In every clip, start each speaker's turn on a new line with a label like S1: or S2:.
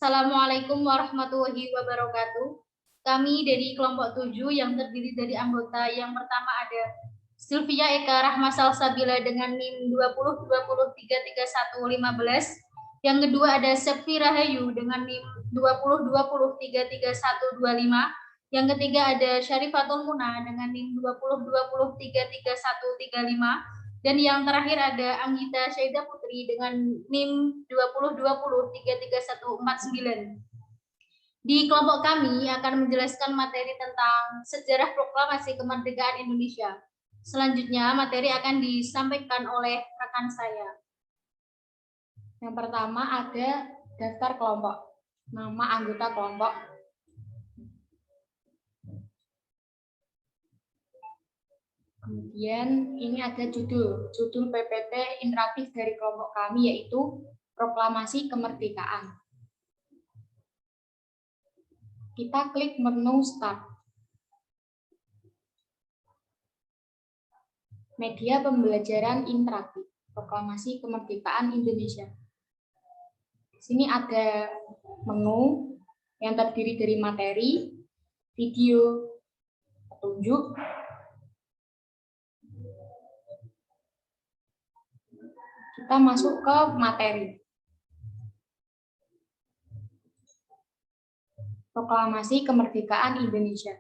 S1: Assalamualaikum warahmatullahi wabarakatuh. Kami dari kelompok 7 yang terdiri dari anggota yang pertama ada Sylvia Eka Rahma Salsabila dengan NIM 2020333115. Yang kedua ada Septi Rahayu dengan NIM 2020333125. Yang ketiga ada Syarifatul Muna dengan NIM 2020333135. Dan yang terakhir ada Anggita Syaida Putri dengan NIM 2020333149. Di kelompok kami akan menjelaskan materi tentang sejarah proklamasi kemerdekaan Indonesia. Selanjutnya materi akan disampaikan oleh rekan saya. Yang pertama ada daftar kelompok, nama anggota kelompok. Kemudian ini ada judul PPT interaktif dari kelompok kami yaitu Proklamasi Kemerdekaan. Kita klik menu Start. Media pembelajaran interaktif, Proklamasi Kemerdekaan Indonesia. Di sini ada menu yang terdiri dari materi, video, petunjuk, kita masuk ke materi. Proklamasi Kemerdekaan Indonesia.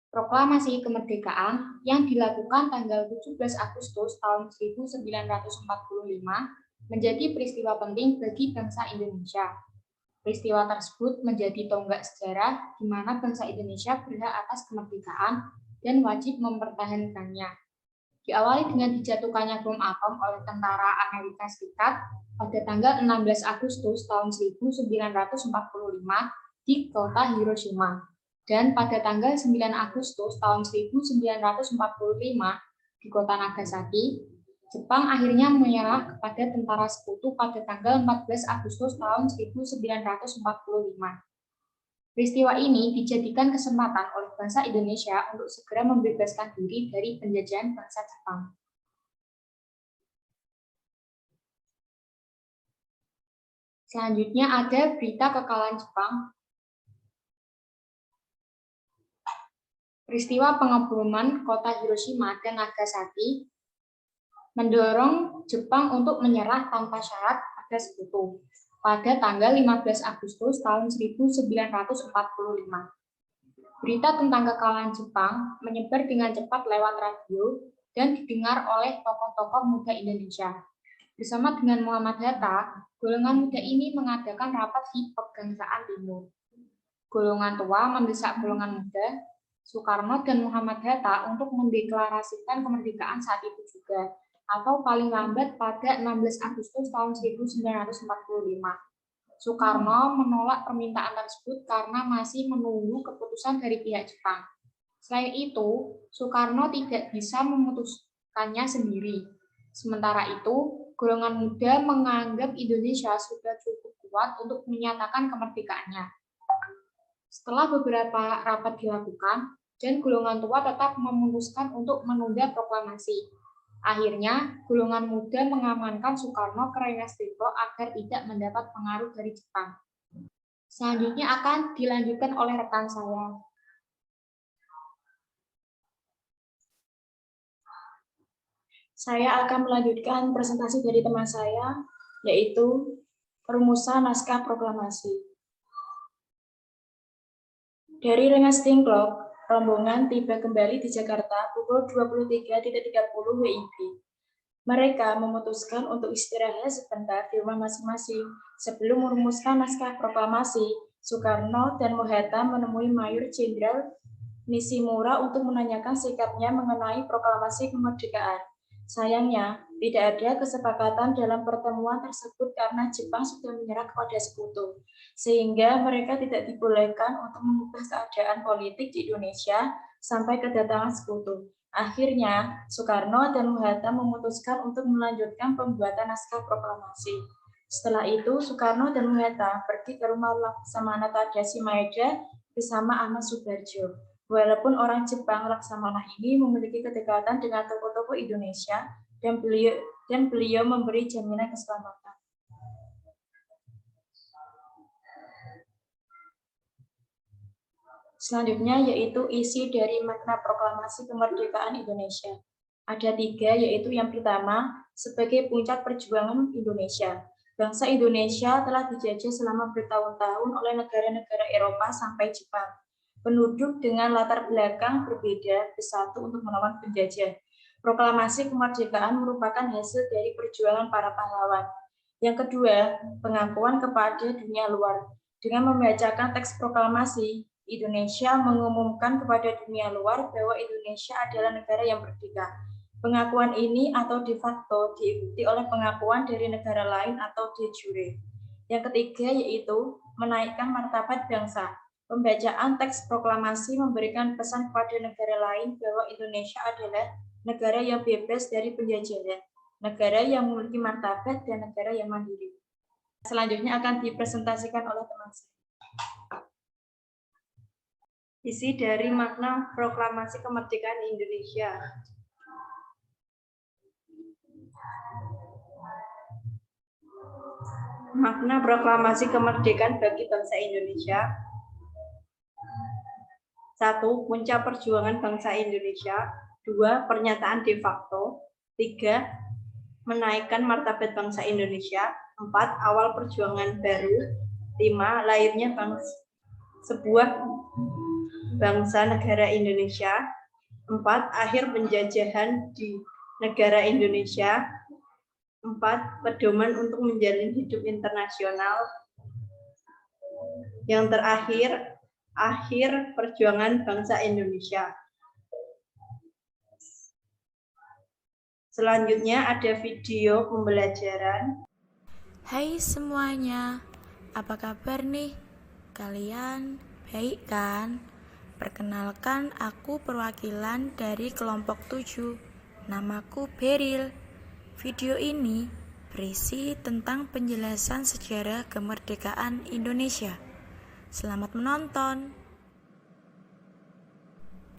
S1: Proklamasi kemerdekaan yang dilakukan tanggal 17 Agustus tahun 1945 menjadi peristiwa penting bagi bangsa Indonesia. Peristiwa tersebut menjadi tonggak sejarah di mana bangsa Indonesia berhak atas kemerdekaan dan wajib mempertahankannya. Diawali dengan dijatuhkannya bom atom oleh tentara Amerika Serikat pada tanggal 16 Agustus tahun 1945 di kota Hiroshima. Dan pada tanggal 9 Agustus tahun 1945 di kota Nagasaki, Jepang akhirnya menyerah kepada tentara sekutu pada tanggal 14 Agustus tahun 1945. Peristiwa ini dijadikan kesempatan oleh bangsa Indonesia untuk segera membebaskan diri dari penjajahan bangsa Jepang. Selanjutnya ada berita kekalahan Jepang. Peristiwa pengeboman kota Hiroshima dan Nagasaki mendorong Jepang untuk menyerah tanpa syarat pada sekutu pada tanggal 15 Agustus tahun 1945. Berita tentang kekalahan Jepang menyebar dengan cepat lewat radio dan didengar oleh tokoh-tokoh muda Indonesia. Bersama dengan Muhammad Hatta, golongan muda ini mengadakan rapat di Pegangsaan Timur. Golongan tua mendesak golongan muda, Soekarno dan Muhammad Hatta untuk mendeklarasikan kemerdekaan saat itu juga, atau paling lambat pada 16 Agustus tahun 1945. Soekarno menolak permintaan tersebut karena masih menunggu keputusan dari pihak Jepang. Selain itu, Soekarno tidak bisa memutuskannya sendiri. Sementara itu, golongan muda menganggap Indonesia sudah cukup kuat untuk menyatakan kemerdekaannya. Setelah beberapa rapat dilakukan, dan golongan tua tetap memutuskan untuk menunda proklamasi. Akhirnya, golongan muda mengamankan Soekarno ke Rengas Dengklok agar tidak mendapat pengaruh dari Jepang. Selanjutnya akan dilanjutkan oleh rekan saya.
S2: Saya akan melanjutkan presentasi dari teman saya, yaitu perumusan naskah proklamasi. Dari Rengas Dengklok, rombongan tiba kembali di Jakarta pukul 23.30 WIB. Mereka memutuskan untuk istirahat sebentar di rumah masing-masing. Sebelum merumuskan naskah proklamasi, Soekarno dan Hatta menemui Mayor Jenderal Nishimura untuk menanyakan sikapnya mengenai proklamasi kemerdekaan. Sayangnya, tidak ada kesepakatan dalam pertemuan tersebut karena Jepang sudah menyerah kepada sekutu, sehingga mereka tidak dibolehkan untuk mengubah keadaan politik di Indonesia sampai kedatangan sekutu. Akhirnya, Soekarno dan Hatta memutuskan untuk melanjutkan pembuatan naskah proklamasi. Setelah itu, Soekarno dan Hatta pergi ke rumah Laksamana Tadashi Maeda bersama Ahmad Subarjo. Walaupun orang Jepang, Laksamana ini memiliki kedekatan dengan tokoh-tokoh Indonesia dan beliau memberi jaminan keselamatan. Selanjutnya yaitu isi dari makna proklamasi kemerdekaan Indonesia. Ada 3, yaitu yang pertama, sebagai puncak perjuangan Indonesia. Bangsa Indonesia telah dijajah selama bertahun-tahun oleh negara-negara Eropa sampai Jepang. Penduduk dengan latar belakang berbeda bersatu untuk melawan penjajah. Proklamasi kemerdekaan merupakan hasil dari perjuangan para pahlawan. Yang kedua, pengakuan kepada dunia luar. Dengan membacakan teks proklamasi, Indonesia mengumumkan kepada dunia luar bahwa Indonesia adalah negara yang merdeka. Pengakuan ini atau de facto diikuti oleh pengakuan dari negara lain atau de jure. Yang ketiga yaitu menaikkan martabat bangsa. Pembacaan teks proklamasi memberikan pesan kepada negara lain bahwa Indonesia adalah negara yang bebas dari penjajahan, negara yang memiliki martabat, dan negara yang mandiri. Selanjutnya akan dipresentasikan oleh teman saya.
S3: Isi dari makna proklamasi kemerdekaan Indonesia. Makna proklamasi kemerdekaan bagi bangsa Indonesia. 1. Puncak perjuangan bangsa Indonesia. 2. Pernyataan de facto. 3. Menaikkan martabat bangsa Indonesia. 4. Awal perjuangan baru. 5. Lahirnya sebuah bangsa negara Indonesia. 4. Akhir penjajahan di negara Indonesia. 4. Pedoman untuk menjalin hidup internasional. Yang terakhir, akhir perjuangan bangsa Indonesia. Selanjutnya ada video pembelajaran.
S4: Hai semuanya, apa kabar nih? Kalian baik kan? Perkenalkan, aku perwakilan dari kelompok 7. Namaku Beril. Video ini berisi tentang penjelasan sejarah kemerdekaan Indonesia. Selamat menonton.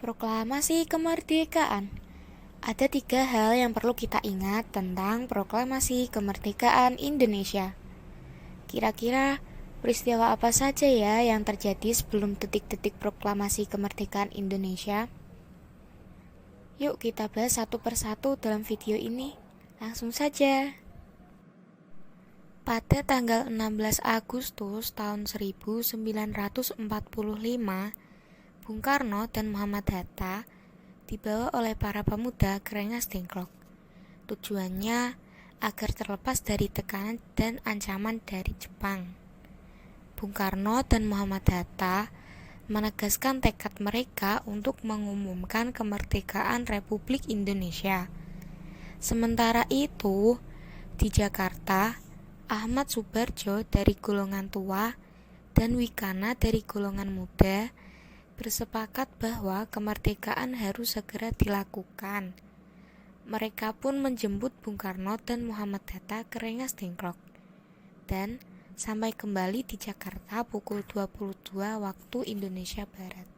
S4: Proklamasi kemerdekaan. Ada 3 hal yang perlu kita ingat tentang proklamasi kemerdekaan Indonesia. Kira-kira peristiwa apa saja ya yang terjadi sebelum detik-detik proklamasi kemerdekaan Indonesia? Yuk kita bahas satu persatu dalam video ini. Langsung saja. Pada tanggal 16 Agustus tahun 1945, Bung Karno dan Muhammad Hatta dibawa oleh para pemuda ke Rengas Dengklok. Tujuannya agar terlepas dari tekanan dan ancaman dari Jepang. Bung Karno dan Muhammad Hatta menegaskan tekad mereka untuk mengumumkan kemerdekaan Republik Indonesia. Sementara itu, di Jakarta, Ahmad Subarjo dari golongan tua dan Wikana dari golongan muda bersepakat bahwa kemerdekaan harus segera dilakukan. Mereka pun menjemput Bung Karno dan Muhammad Hatta ke Rengas Dengklok dan sampai kembali di Jakarta pukul 22 waktu Indonesia Barat.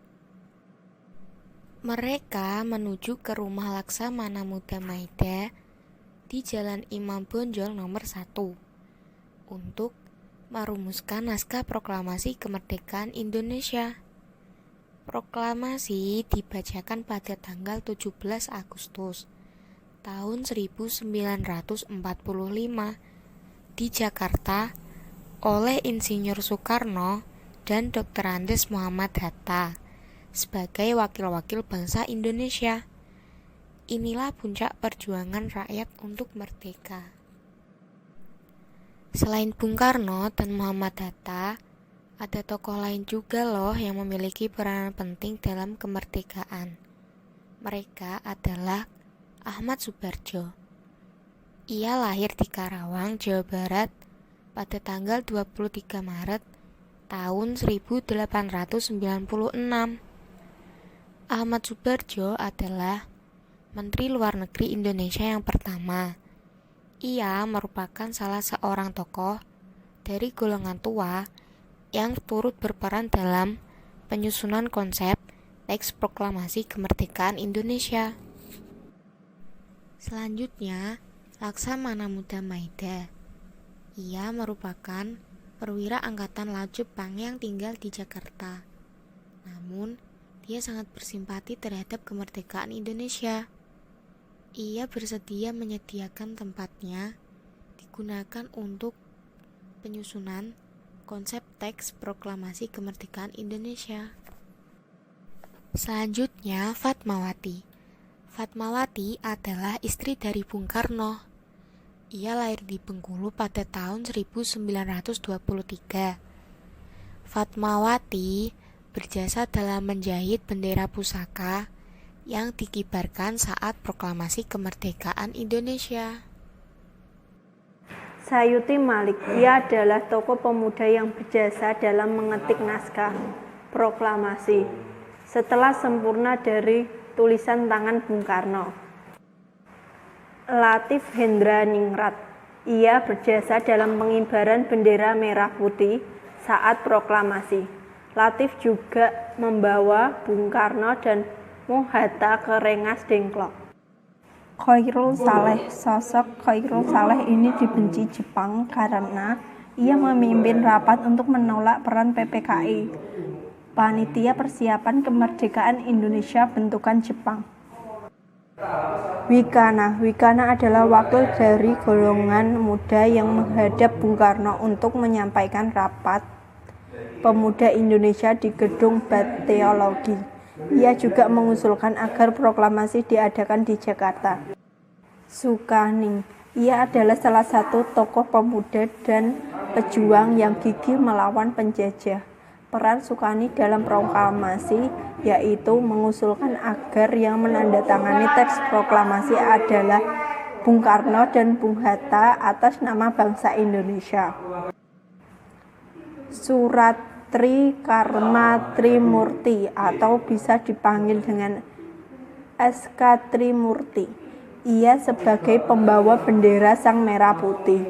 S4: Mereka menuju ke rumah Laksamana Muda Maida di Jalan Imam Bonjol nomor 1 untuk merumuskan naskah proklamasi kemerdekaan Indonesia. Proklamasi dibacakan pada tanggal 17 Agustus tahun 1945 di Jakarta oleh Insinyur Soekarno dan Dr. Andes Muhammad Hatta sebagai wakil-wakil bangsa Indonesia. Inilah puncak perjuangan rakyat untuk merdeka. Selain Bung Karno dan Muhammad Hatta, ada tokoh lain juga loh yang memiliki peranan penting dalam kemerdekaan. Mereka adalah Ahmad Subarjo. Ia lahir di Karawang, Jawa Barat pada tanggal 23 Maret tahun 1896. Ahmad Subarjo adalah Menteri Luar Negeri Indonesia yang pertama. Ia merupakan salah seorang tokoh dari golongan tua yang turut berperan dalam penyusunan konsep teks proklamasi kemerdekaan Indonesia. Selanjutnya, Laksamana Muda Maida. Ia merupakan perwira angkatan laut Jepang yang tinggal di Jakarta. Namun, dia sangat bersimpati terhadap kemerdekaan Indonesia. Ia bersedia menyediakan tempatnya digunakan untuk penyusunan konsep teks proklamasi kemerdekaan Indonesia. Selanjutnya, Fatmawati. Fatmawati adalah istri dari Bung Karno. Ia lahir di Bengkulu pada tahun 1923. Fatmawati berjasa dalam menjahit bendera pusaka yang dikibarkan saat proklamasi kemerdekaan Indonesia.
S3: Sayuti Malik, ia adalah tokoh pemuda yang berjasa dalam mengetik naskah proklamasi setelah sempurna dari tulisan tangan Bung Karno. Latif Hendraningrat, ia berjasa dalam pengibaran bendera merah putih saat proklamasi. Latif juga membawa Bung Karno dan Muhammad Hatta ke Rengas Dengklok. Khairul Saleh, sosok Khairul Saleh ini dibenci Jepang karena ia memimpin rapat untuk menolak peran PPKI, Panitia Persiapan Kemerdekaan Indonesia bentukan Jepang. Wikana adalah wakil dari golongan muda yang menghadap Bung Karno untuk menyampaikan rapat pemuda Indonesia di Gedung Bat-Teologi. Ia juga mengusulkan agar proklamasi diadakan di Jakarta. Sukaning, ia adalah salah satu tokoh pemuda dan pejuang yang gigih melawan penjajah. Peran Sukani dalam proklamasi yaitu mengusulkan agar yang menandatangani teks proklamasi adalah Bung Karno dan Bung Hatta atas nama bangsa Indonesia. Suratri Karma Trimurti atau bisa dipanggil dengan SK Trimurti. Ia sebagai pembawa bendera Sang Merah Putih.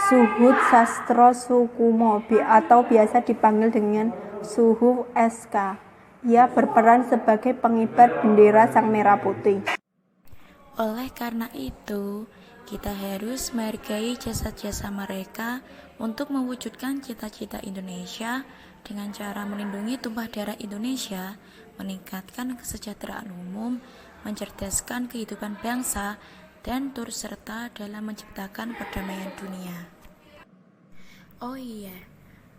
S3: Suhud Sastro Sukumo atau biasa dipanggil dengan Suhu SK. Ia berperan sebagai pengibar bendera Sang Merah Putih.
S2: Oleh karena itu, kita harus menghargai jasa-jasa mereka untuk mewujudkan cita-cita Indonesia dengan cara melindungi tumpah darah Indonesia, meningkatkan kesejahteraan umum, mencerdaskan kehidupan bangsa, dan turut serta dalam menciptakan perdamaian dunia. Oh iya,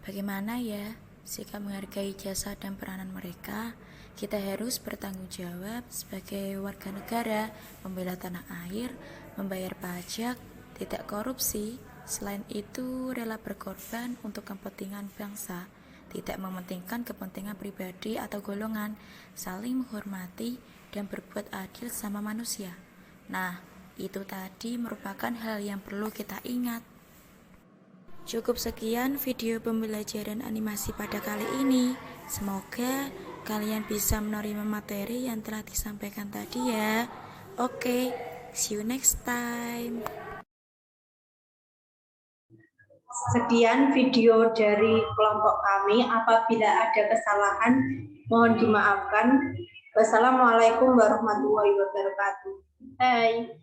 S2: bagaimana ya sikap menghargai jasa dan peranan mereka? Kita harus bertanggung jawab sebagai warga negara, membela tanah air, membayar pajak, tidak korupsi. Selain itu, rela berkorban untuk kepentingan bangsa, tidak mementingkan kepentingan pribadi atau golongan, saling menghormati dan berbuat adil sama manusia. Nah, itu tadi merupakan hal yang perlu kita ingat. Cukup sekian video pembelajaran animasi pada kali ini. Semoga kalian bisa menerima materi yang telah disampaikan tadi ya. Oke, see you next time.
S3: Sekian video dari kelompok kami. Apabila ada kesalahan, mohon dimaafkan. Wassalamualaikum warahmatullahi wabarakatuh. Hai.